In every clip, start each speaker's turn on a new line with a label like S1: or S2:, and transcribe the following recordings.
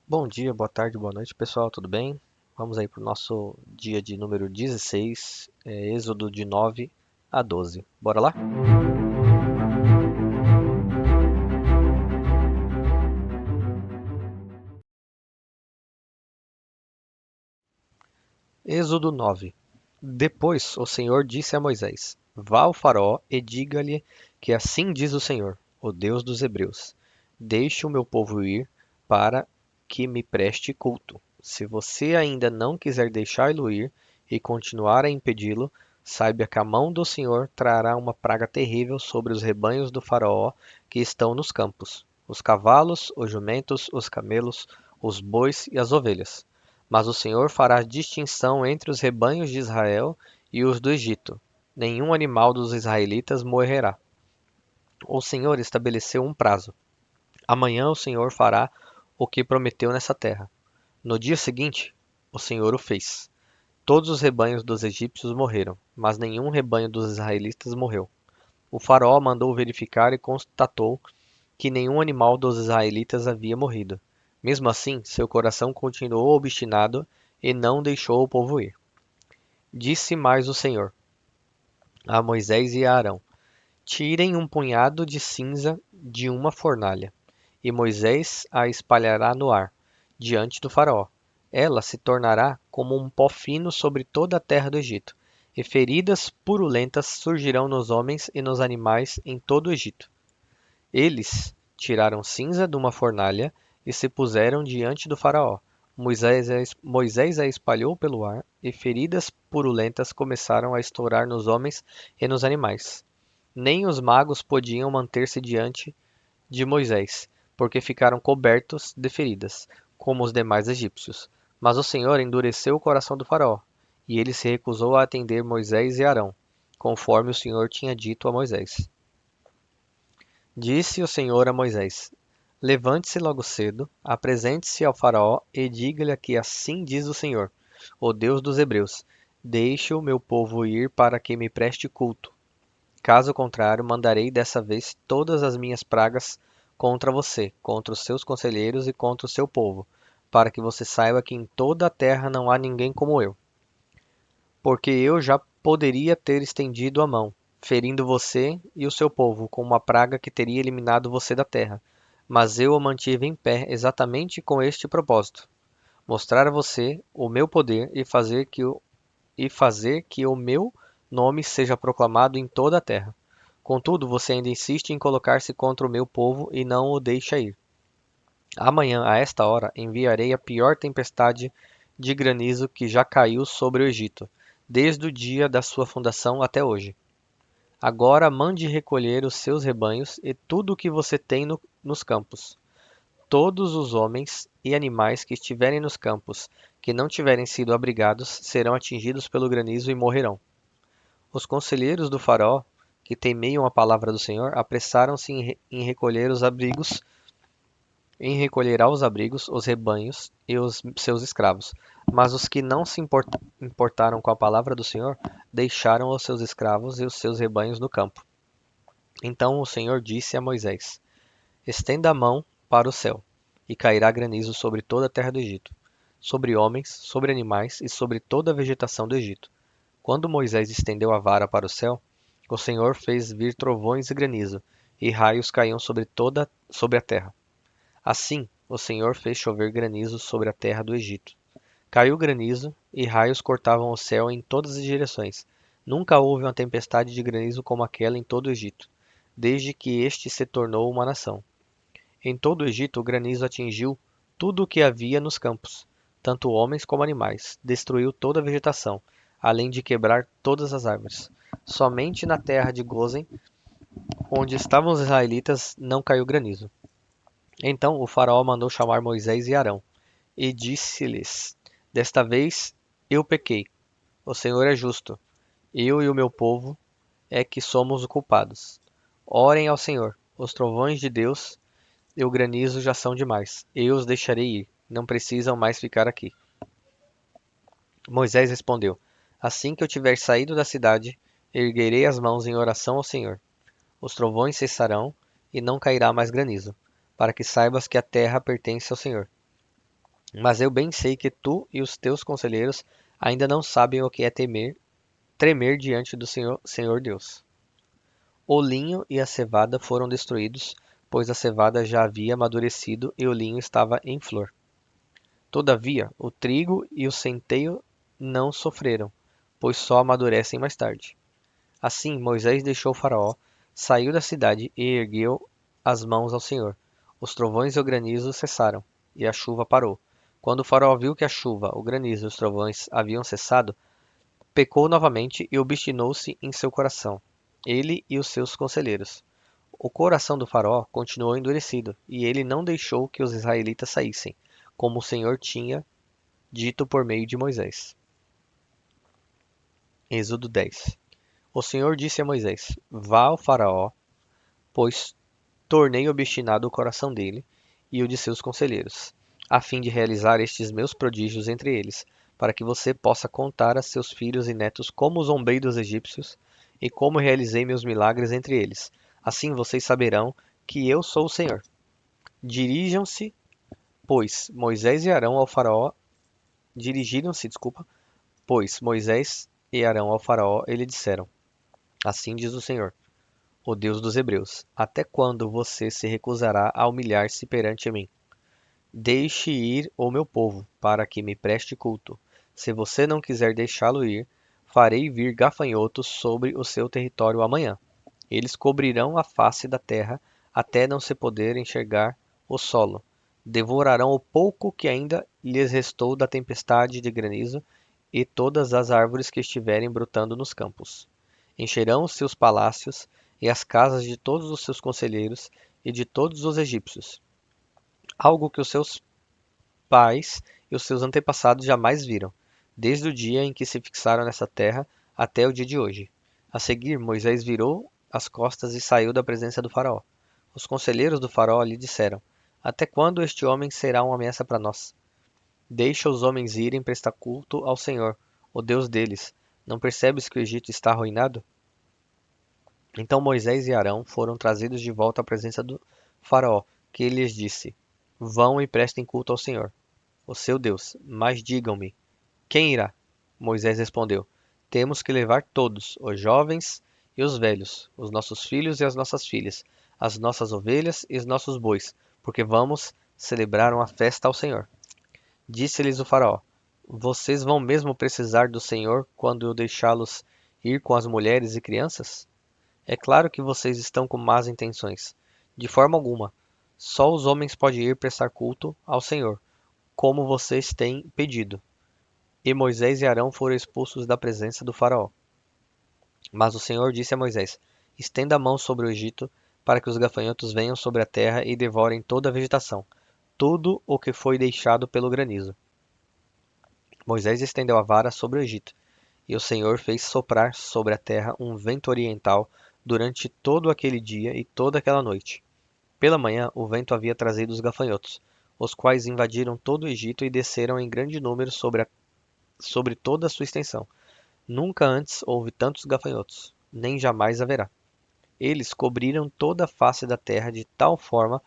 S1: Bom dia, boa tarde, boa noite, pessoal, tudo bem? Vamos aí para o nosso dia de número 16, Êxodo de 9 a 12. Bora lá? Êxodo 9. Depois o Senhor disse a Moisés: Vá ao Faraó e diga-lhe que assim diz o Senhor, o Deus dos Hebreus: Deixe o meu povo ir para que me preste culto. Se você ainda não quiser deixá-lo ir e continuar a impedi-lo, saiba que a mão do Senhor trará uma praga terrível sobre os rebanhos do Faraó que estão nos campos: os cavalos, os jumentos, os camelos, os bois e as ovelhas. Mas o Senhor fará distinção entre os rebanhos de Israel e os do Egito. Nenhum animal dos israelitas morrerá. O Senhor estabeleceu um prazo. Amanhã o Senhor fará o que prometeu nessa terra. No dia seguinte, o Senhor o fez. Todos os rebanhos dos egípcios morreram, mas nenhum rebanho dos israelitas morreu. O faraó mandou verificar e constatou que nenhum animal dos israelitas havia morrido. Mesmo assim, seu coração continuou obstinado e não deixou o povo ir. Disse mais o Senhor a Moisés e a Arão: Tirem um punhado de cinza de uma fornalha, e Moisés a espalhará no ar, diante do faraó. Ela se tornará como um pó fino sobre toda a terra do Egito, e feridas purulentas surgirão nos homens e nos animais em todo o Egito. Eles tiraram cinza de uma fornalha e se puseram diante do faraó. Moisés a espalhou pelo ar, e feridas purulentas começaram a estourar nos homens e nos animais. Nem os magos podiam manter-se diante de Moisés, porque ficaram cobertos de feridas, como os demais egípcios. Mas o Senhor endureceu o coração do faraó, e ele se recusou a atender Moisés e Arão, conforme o Senhor tinha dito a Moisés. Disse o Senhor a Moisés: Levante-se logo cedo, apresente-se ao Faraó e diga-lhe que assim diz o Senhor, o Deus dos Hebreus: Deixe o meu povo ir para que me preste culto. Caso contrário, mandarei dessa vez todas as minhas pragas contra você, contra os seus conselheiros e contra o seu povo, para que você saiba que em toda a terra não há ninguém como eu. Porque eu já poderia ter estendido a mão, ferindo você e o seu povo com uma praga que teria eliminado você da terra. Mas eu o mantive em pé exatamente com este propósito: mostrar a você o meu poder e fazer que o meu nome seja proclamado em toda a terra. Contudo, você ainda insiste em colocar-se contra o meu povo e não o deixa ir. Amanhã, a esta hora, enviarei a pior tempestade de granizo que já caiu sobre o Egito, desde o dia da sua fundação até hoje. Agora mande recolher os seus rebanhos e tudo o que você tem nos campos. Todos os homens e animais que estiverem nos campos, que não tiverem sido abrigados, serão atingidos pelo granizo e morrerão. Os conselheiros do faraó, que temeiam a palavra do Senhor, apressaram-se em recolher aos abrigos os rebanhos e os seus escravos. Mas os que não se importaram com a palavra do Senhor deixaram os seus escravos e os seus rebanhos no campo. Então o Senhor disse a Moisés: Estenda a mão para o céu, e cairá granizo sobre toda a terra do Egito, sobre homens, sobre animais e sobre toda a vegetação do Egito. Quando Moisés estendeu a vara para o céu, o Senhor fez vir trovões e granizo, e raios caíam sobre a terra. Assim, o Senhor fez chover granizo sobre a terra do Egito. Caiu granizo, e raios cortavam o céu em todas as direções. Nunca houve uma tempestade de granizo como aquela em todo o Egito, desde que este se tornou uma nação. Em todo o Egito, o granizo atingiu tudo o que havia nos campos, tanto homens como animais, destruiu toda a vegetação, além de quebrar todas as árvores. Somente na terra de Gozen, onde estavam os israelitas, não caiu granizo. Então o faraó mandou chamar Moisés e Arão, e disse-lhes: Desta vez eu pequei. O Senhor é justo. Eu e o meu povo é que somos os culpados. Orem ao Senhor. Os trovões de Deus e o granizo já são demais. Eu os deixarei ir. Não precisam mais ficar aqui. Moisés respondeu: Assim que eu tiver saído da cidade, erguerei as mãos em oração ao Senhor. Os trovões cessarão e não cairá mais granizo, para que saibas que a terra pertence ao Senhor. Mas eu bem sei que tu e os teus conselheiros ainda não sabem o que é tremer diante do Senhor Deus. O linho e a cevada foram destruídos, pois a cevada já havia amadurecido e o linho estava em flor. Todavia, o trigo e o centeio não sofreram, pois só amadurecem mais tarde. Assim Moisés deixou Faraó, saiu da cidade e ergueu as mãos ao Senhor. Os trovões e o granizo cessaram, e a chuva parou. Quando Faraó viu que a chuva, o granizo e os trovões haviam cessado, pecou novamente e obstinou-se em seu coração, ele e os seus conselheiros. O coração do Faraó continuou endurecido, e ele não deixou que os israelitas saíssem, como o Senhor tinha dito por meio de Moisés. Êxodo 10. O Senhor disse a Moisés: Vá ao Faraó, pois tornei obstinado o coração dele e o de seus conselheiros, a fim de realizar estes meus prodígios entre eles, para que você possa contar a seus filhos e netos como zombei dos egípcios e como realizei meus milagres entre eles. Assim vocês saberão que eu sou o Senhor. Dirijam-se, pois Moisés e Arão ao Faraó, dirigiram-se, desculpa, pois Moisés e Arão ao Faraó e lhe disseram: Assim diz o Senhor, o Deus dos Hebreus: Até quando você se recusará a humilhar-se perante mim? Deixe ir o meu povo, para que me preste culto. Se você não quiser deixá-lo ir, farei vir gafanhotos sobre o seu território amanhã. Eles cobrirão a face da terra até não se poder enxergar o solo. Devorarão o pouco que ainda lhes restou da tempestade de granizo e todas as árvores que estiverem brotando nos campos. Encherão os seus palácios e as casas de todos os seus conselheiros e de todos os egípcios, algo que os seus pais e os seus antepassados jamais viram, desde o dia em que se fixaram nessa terra até o dia de hoje. A seguir, Moisés virou as costas e saiu da presença do faraó. Os conselheiros do faraó lhe disseram: Até quando este homem será uma ameaça para nós? Deixa os homens irem prestar culto ao Senhor, o Deus deles. Não percebes que o Egito está arruinado? Então Moisés e Arão foram trazidos de volta à presença do faraó, que lhes disse: Vão e prestem culto ao Senhor, o seu Deus. Mas digam-me, quem irá? Moisés respondeu: Temos que levar todos, os jovens e os velhos, os nossos filhos e as nossas filhas, as nossas ovelhas e os nossos bois, porque vamos celebrar uma festa ao Senhor. Disse-lhes o faraó: Vocês vão mesmo precisar do Senhor quando eu deixá-los ir com as mulheres e crianças? É claro que vocês estão com más intenções. De forma alguma. Só os homens podem ir prestar culto ao Senhor, como vocês têm pedido. E Moisés e Arão foram expulsos da presença do faraó. Mas o Senhor disse a Moisés: Estenda a mão sobre o Egito, para que os gafanhotos venham sobre a terra e devorem toda a vegetação, tudo o que foi deixado pelo granizo. Moisés estendeu a vara sobre o Egito, e o Senhor fez soprar sobre a terra um vento oriental durante todo aquele dia e toda aquela noite. Pela manhã, o vento havia trazido os gafanhotos, os quais invadiram todo o Egito e desceram em grande número sobre toda a sua extensão. Nunca antes houve tantos gafanhotos, nem jamais haverá. Eles cobriram toda a face da terra de tal forma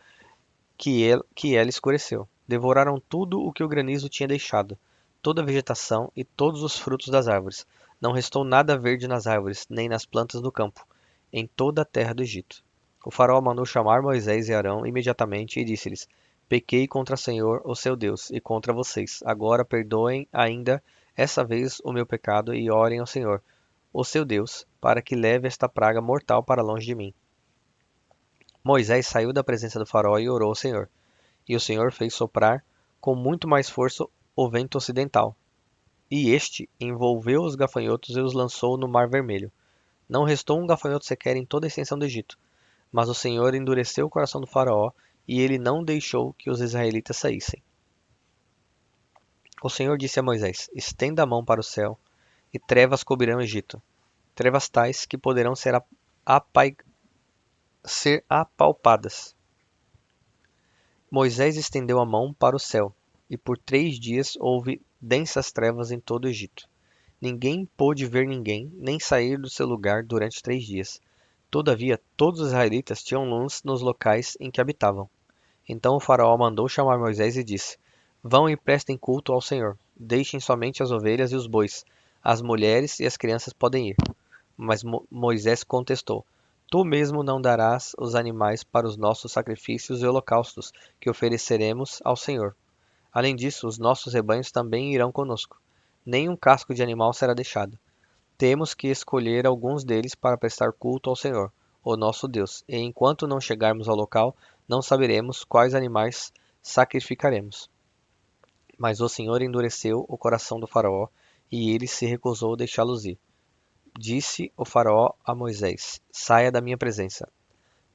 S1: que ela escureceu. Devoraram tudo o que o granizo tinha deixado, toda a vegetação e todos os frutos das árvores. Não restou nada verde nas árvores, nem nas plantas do campo, em toda a terra do Egito. O faraó mandou chamar Moisés e Arão imediatamente e disse-lhes: Pequei contra o Senhor, o seu Deus, e contra vocês. Agora perdoem ainda essa vez o meu pecado e orem ao Senhor, o seu Deus, para que leve esta praga mortal para longe de mim. Moisés saiu da presença do faraó e orou ao Senhor. E o Senhor fez soprar com muito mais força o vento ocidental, e este envolveu os gafanhotos e os lançou no Mar Vermelho. Não restou um gafanhoto sequer em toda a extensão do Egito. Mas o Senhor endureceu o coração do faraó, e ele não deixou que os israelitas saíssem. O Senhor disse a Moisés: Estenda a mão para o céu, e trevas cobrirão o Egito. Trevas tais que poderão ser apalpadas. Moisés estendeu a mão para o céu, e por 3 dias houve densas trevas em todo o Egito. Ninguém pôde ver ninguém, nem sair do seu lugar durante 3 dias. Todavia, todos os israelitas tinham luz nos locais em que habitavam. Então o faraó mandou chamar Moisés e disse: Vão e prestem culto ao Senhor. Deixem somente as ovelhas e os bois. As mulheres e as crianças podem ir. Mas Moisés contestou: Tu mesmo não darás os animais para os nossos sacrifícios e holocaustos que ofereceremos ao Senhor. Além disso, os nossos rebanhos também irão conosco. Nenhum casco de animal será deixado. Temos que escolher alguns deles para prestar culto ao Senhor, o nosso Deus, e enquanto não chegarmos ao local, não saberemos quais animais sacrificaremos. Mas o Senhor endureceu o coração do faraó, e ele se recusou a deixá-los ir. Disse o faraó a Moisés: Saia da minha presença.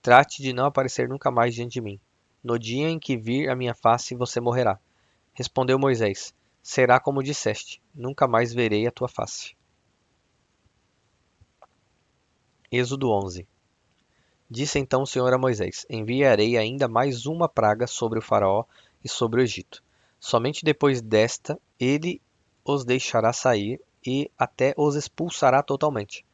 S1: Trate de não aparecer nunca mais diante de mim. No dia em que vir a minha face, você morrerá. Respondeu Moisés: Será como disseste, nunca mais verei a tua face. Êxodo 11. Disse então o Senhor a Moisés: Enviarei ainda mais uma praga sobre o faraó e sobre o Egito. Somente depois desta, ele os deixará sair e até os expulsará totalmente.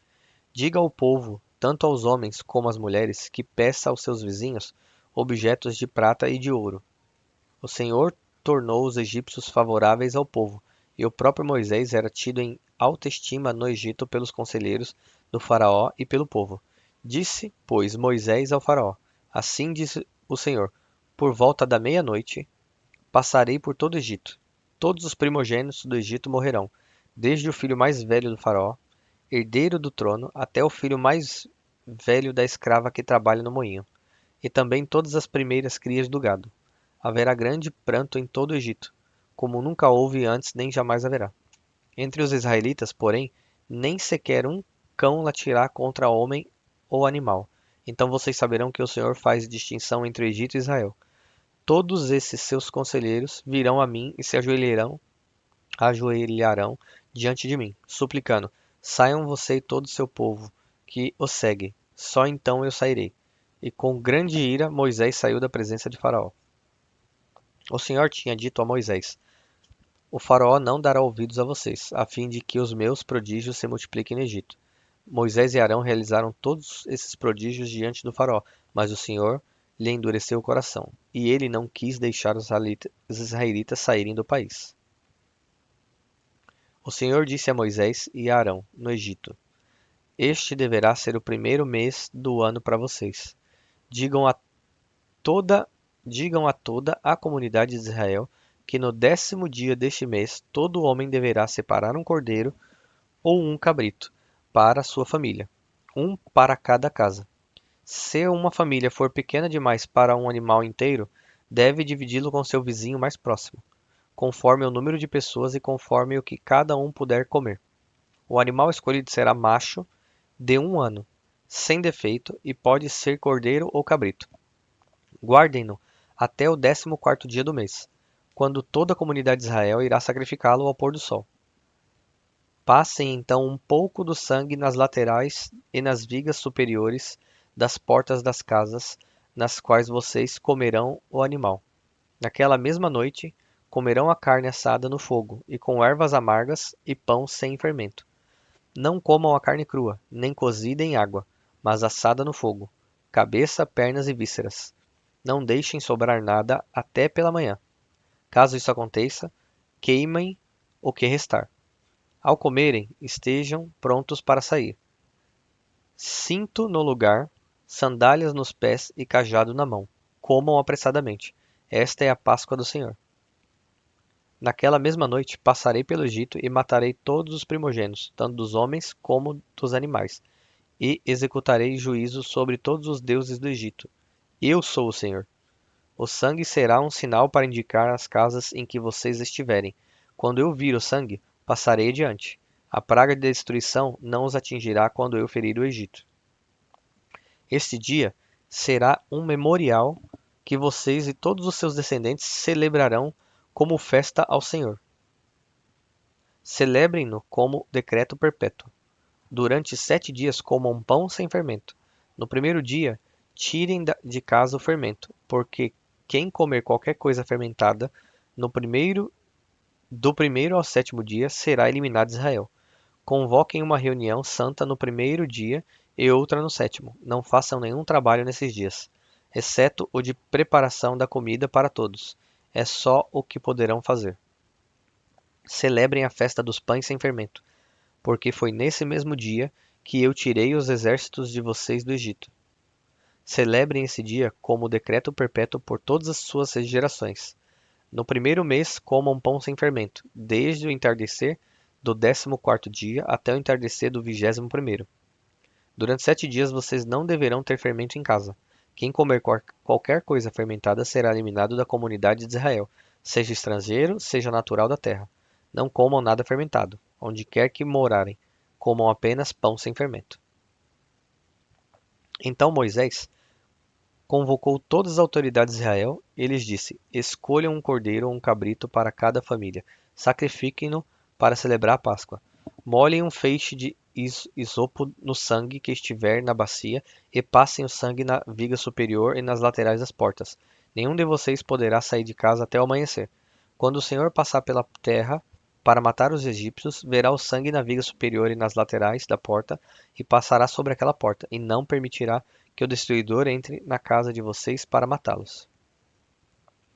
S1: Diga ao povo, tanto aos homens como às mulheres, que peça aos seus vizinhos objetos de prata e de ouro. O Senhor tornou os egípcios favoráveis ao povo, e o próprio Moisés era tido em alta estima no Egito pelos conselheiros do faraó e pelo povo. Disse, pois, Moisés ao faraó: Assim diz o Senhor: Por volta da meia-noite passarei por todo o Egito. Todos os primogênitos do Egito morrerão, desde o filho mais velho do faraó, herdeiro do trono, até o filho mais velho da escrava que trabalha no moinho, e também todas as primeiras crias do gado. Haverá grande pranto em todo o Egito, como nunca houve antes nem jamais haverá. Entre os israelitas, porém, nem sequer um cão latirá contra homem ou animal. Então vocês saberão que o Senhor faz distinção entre o Egito e Israel. Todos esses seus conselheiros virão a mim e se ajoelharão diante de mim, suplicando: Saiam você e todo o seu povo, que o segue. Só então eu sairei. E com grande ira Moisés saiu da presença de Faraó. O Senhor tinha dito a Moisés: O Faraó não dará ouvidos a vocês, a fim de que os meus prodígios se multipliquem no Egito. Moisés e Arão realizaram todos esses prodígios diante do Faraó, mas o Senhor lhe endureceu o coração, e ele não quis deixar os israelitas saírem do país. O Senhor disse a Moisés e a Arão, no Egito: Este deverá ser o primeiro mês do ano para vocês. Digam a toda, digam a toda a comunidade de Israel que no 10º dia deste mês todo homem deverá separar um cordeiro ou um cabrito para sua família, um para cada casa. Se uma família for pequena demais para um animal inteiro, deve dividi-lo com seu vizinho mais próximo, conforme o número de pessoas e conforme o que cada um puder comer. O animal escolhido será macho de 1 ano, sem defeito, e pode ser cordeiro ou cabrito. Guardem-no até o 14º dia do mês, quando toda a comunidade de Israel irá sacrificá-lo ao pôr do sol. Passem então um pouco do sangue nas laterais e nas vigas superiores das portas das casas, nas quais vocês comerão o animal. Naquela mesma noite, comerão a carne assada no fogo, e com ervas amargas e pão sem fermento. Não comam a carne crua, nem cozida em água, mas assada no fogo, cabeça, pernas e vísceras. Não deixem sobrar nada até pela manhã. Caso isso aconteça, queimem o que restar. Ao comerem, estejam prontos para sair. Cinto no lugar, sandálias nos pés e cajado na mão. Comam apressadamente. Esta é a Páscoa do Senhor. Naquela mesma noite passarei pelo Egito e matarei todos os primogênitos, tanto dos homens como dos animais, e executarei juízo sobre todos os deuses do Egito. Eu sou o Senhor. O sangue será um sinal para indicar as casas em que vocês estiverem. Quando eu vir o sangue, passarei adiante. A praga de destruição não os atingirá quando eu ferir o Egito. Este dia será um memorial que vocês e todos os seus descendentes celebrarão como festa ao Senhor. Celebrem-no como decreto perpétuo. Durante 7 dias comam pão sem fermento. No primeiro dia, tirem de casa o fermento, porque quem comer qualquer coisa fermentada do primeiro ao 7º dia será eliminado de Israel. Convoquem uma reunião santa no primeiro dia e outra no 7º. Não façam nenhum trabalho nesses dias, exceto o de preparação da comida para todos. é só o que poderão fazer. Celebrem a festa dos pães sem fermento, porque foi nesse mesmo dia que eu tirei os exércitos de vocês do Egito. Celebrem esse dia como decreto perpétuo por todas as suas gerações. No primeiro mês comam pão sem fermento, desde o entardecer do 14º dia até o entardecer do 21º. Durante 7 dias vocês não deverão ter fermento em casa. Quem comer qualquer coisa fermentada será eliminado da comunidade de Israel, seja estrangeiro, seja natural da terra. Não comam nada fermentado, onde quer que morarem. Comam apenas pão sem fermento. Então Moisés convocou todas as autoridades de Israel e lhes disse: Escolham um cordeiro ou um cabrito para cada família. Sacrifiquem-no para celebrar a Páscoa. Molhem um feixe de isopo no sangue que estiver na bacia e passem o sangue na viga superior e nas laterais das portas. Nenhum de vocês poderá sair de casa até o amanhecer. Quando o Senhor passar pela terra para matar os egípcios, verá o sangue na viga superior e nas laterais da porta e passará sobre aquela porta, e não permitirá que o destruidor entre na casa de vocês para matá-los.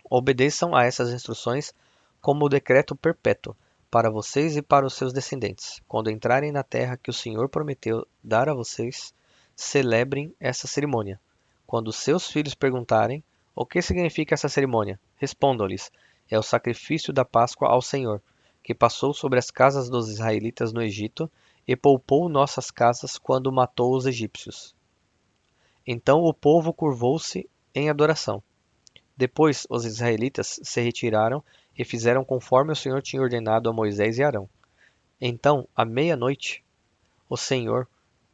S1: Obedeçam a essas instruções como decreto perpétuo para vocês e para os seus descendentes. Quando entrarem na terra que o Senhor prometeu dar a vocês, celebrem essa cerimônia. Quando seus filhos perguntarem: O que significa essa cerimônia? Respondam-lhes: É o sacrifício da Páscoa ao Senhor, que passou sobre as casas dos israelitas no Egito e poupou nossas casas quando matou os egípcios. Então o povo curvou-se em adoração. Depois os israelitas se retiraram e fizeram conforme o Senhor tinha ordenado a Moisés e Arão. Então, à meia-noite, o Senhor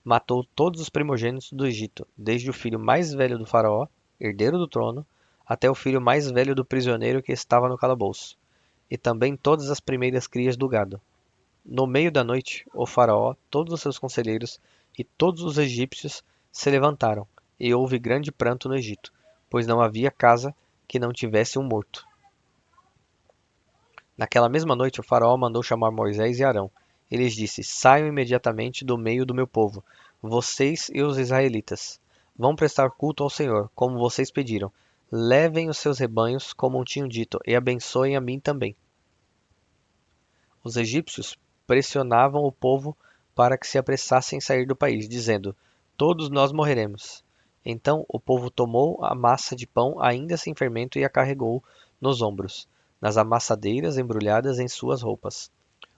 S1: matou todos os primogênitos do Egito, desde o filho mais velho do faraó, herdeiro do trono, até o filho mais velho do prisioneiro que estava no calabouço, e também todas as primeiras crias do gado. No meio da noite, o faraó, todos os seus conselheiros e todos os egípcios se levantaram, e houve grande pranto no Egito, pois não havia casa que não tivesse um morto. Naquela mesma noite, o faraó mandou chamar Moisés e Arão. Ele lhes disse: Saiam imediatamente do meio do meu povo, vocês e os israelitas. Vão prestar culto ao Senhor, como vocês pediram. Levem os seus rebanhos, como tinham dito, e abençoem a mim também. Os egípcios pressionavam o povo para que se apressassem em sair do país, dizendo: Todos nós morreremos. Então o povo tomou a massa de pão ainda sem fermento e a carregou nos ombros, nas amassadeiras embrulhadas em suas roupas.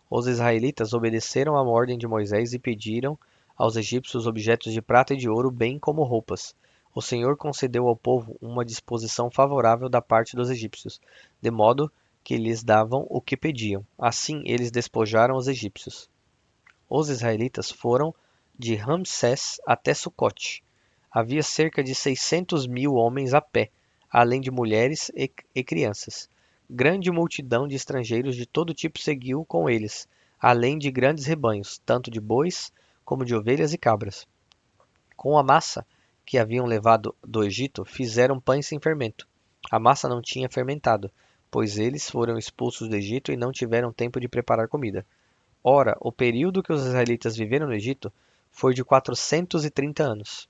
S1: Os israelitas obedeceram à ordem de Moisés e pediram aos egípcios objetos de prata e de ouro, bem como roupas. O Senhor concedeu ao povo uma disposição favorável da parte dos egípcios, de modo que lhes davam o que pediam. Assim eles despojaram os egípcios. Os israelitas foram de Ramsés até Sucote. Havia cerca de 600.000 homens a pé, além de mulheres e crianças. Grande multidão de estrangeiros de todo tipo seguiu com eles, além de grandes rebanhos, tanto de bois como de ovelhas e cabras. Com a massa que haviam levado do Egito, fizeram pães sem fermento. A massa não tinha fermentado, pois eles foram expulsos do Egito e não tiveram tempo de preparar comida. Ora, o período que os israelitas viveram no Egito foi de 430 anos.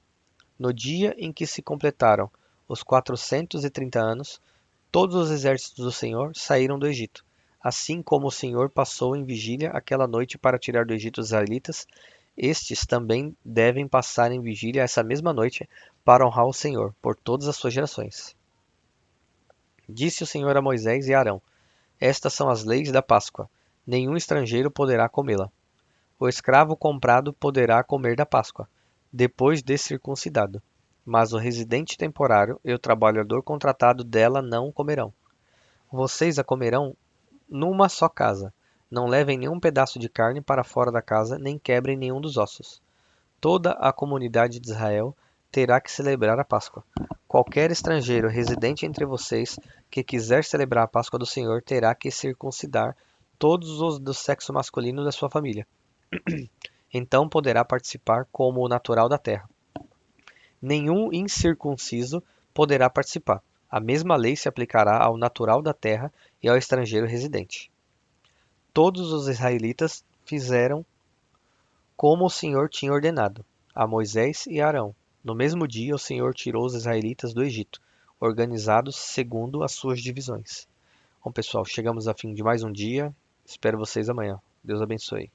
S1: No dia em que se completaram os 430 anos, todos os exércitos do Senhor saíram do Egito, assim como o Senhor passou em vigília aquela noite para tirar do Egito os israelitas. Estes também devem passar em vigília essa mesma noite para honrar o Senhor por todas as suas gerações. Disse o Senhor a Moisés e a Arão: Estas são as leis da Páscoa. Nenhum estrangeiro poderá comê-la. O escravo comprado poderá comer da Páscoa, depois de circuncidado, mas o residente temporário e o trabalhador contratado dela não comerão. Vocês a comerão numa só casa. Não levem nenhum pedaço de carne para fora da casa, nem quebrem nenhum dos ossos. Toda a comunidade de Israel terá que celebrar a Páscoa. Qualquer estrangeiro residente entre vocês que quiser celebrar a Páscoa do Senhor terá que circuncidar todos os do sexo masculino da sua família. Então poderá participar como o natural da terra. Nenhum incircunciso poderá participar. A mesma lei se aplicará ao natural da terra e ao estrangeiro residente. Todos os israelitas fizeram como o Senhor tinha ordenado, a Moisés e a Arão. No mesmo dia, o Senhor tirou os israelitas do Egito, organizados segundo as suas divisões. Bom, pessoal, chegamos ao fim de mais um dia. Espero vocês amanhã. Deus abençoe.